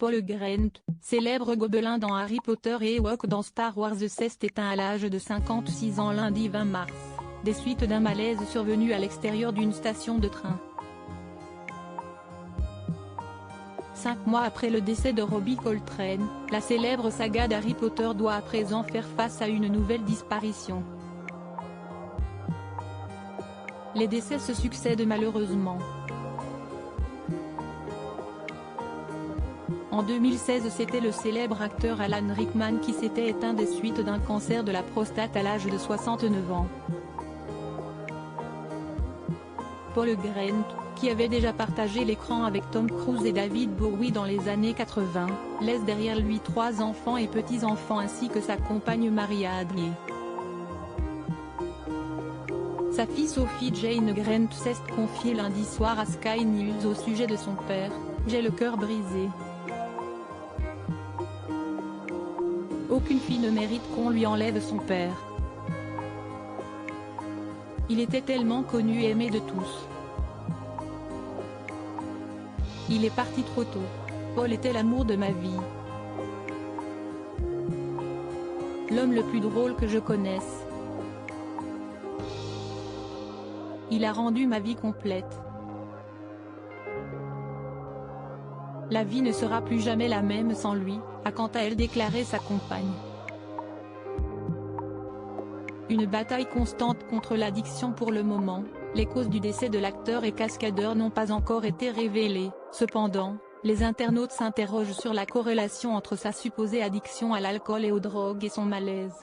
Paul Grant, célèbre gobelin dans Harry Potter et Ewok dans Star Wars, s'est éteint à l'âge de 56 ans lundi 20 mars, des suites d'un malaise survenu à l'extérieur d'une station de train. 5 mois après le décès de Robbie Coltrane, la célèbre saga d'Harry Potter doit à présent faire face à une nouvelle disparition. Les décès se succèdent malheureusement. En 2016, c'était le célèbre acteur Alan Rickman qui s'était éteint des suites d'un cancer de la prostate à l'âge de 69 ans. Paul Grant, qui avait déjà partagé l'écran avec Tom Cruise et David Bowie dans les années 80, laisse derrière lui 3 enfants et petits-enfants ainsi que sa compagne Maria Adley. Sa fille Sophie Jane Grant s'est confiée lundi soir à Sky News au sujet de son père. « J'ai le cœur brisé. Aucune fille ne mérite qu'on lui enlève son père. Il était tellement connu et aimé de tous. Il est parti trop tôt. Paul était l'amour de ma vie. L'homme le plus drôle que je connaisse. Il a rendu ma vie complète. La vie ne sera plus jamais la même sans lui », a quant à elle déclaré sa compagne. Une bataille constante contre l'addiction pour le moment, les causes du décès de l'acteur et cascadeur n'ont pas encore été révélées. Cependant, les internautes s'interrogent sur la corrélation entre sa supposée addiction à l'alcool et aux drogues et son malaise.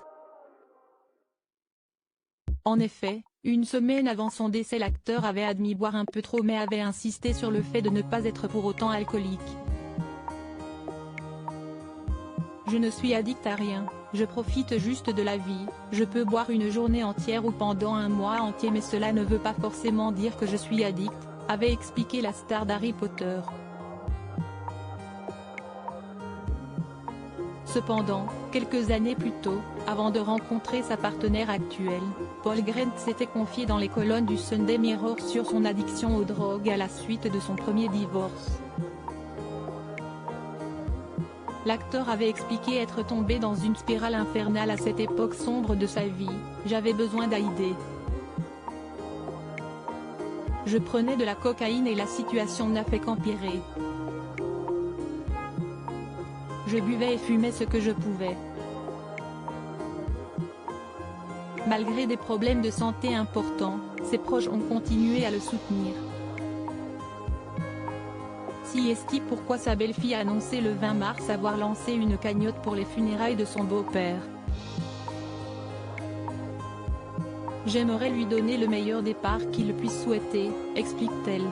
En effet, une semaine avant son décès, l'acteur avait admis boire un peu trop mais avait insisté sur le fait de ne pas être pour autant alcoolique. « Je ne suis addict à rien, je profite juste de la vie, je peux boire une journée entière ou pendant un mois entier mais cela ne veut pas forcément dire que je suis addict », avait expliqué la star d'Harry Potter. Cependant, quelques années plus tôt, avant de rencontrer sa partenaire actuelle, Paul Grant s'était confié dans les colonnes du Sunday Mirror sur son addiction aux drogues à la suite de son premier divorce. L'acteur avait expliqué être tombé dans une spirale infernale à cette époque sombre de sa vie. « J'avais besoin d'aider. Je prenais de la cocaïne et la situation n'a fait qu'empirer. Je buvais et fumais ce que je pouvais. Malgré des problèmes de santé importants, ses proches ont continué à le soutenir. Si est-il pourquoi sa belle-fille a annoncé le 20 mars avoir lancé une cagnotte pour les funérailles de son beau-père. « J'aimerais lui donner le meilleur départ qu'il puisse souhaiter », explique-t-elle.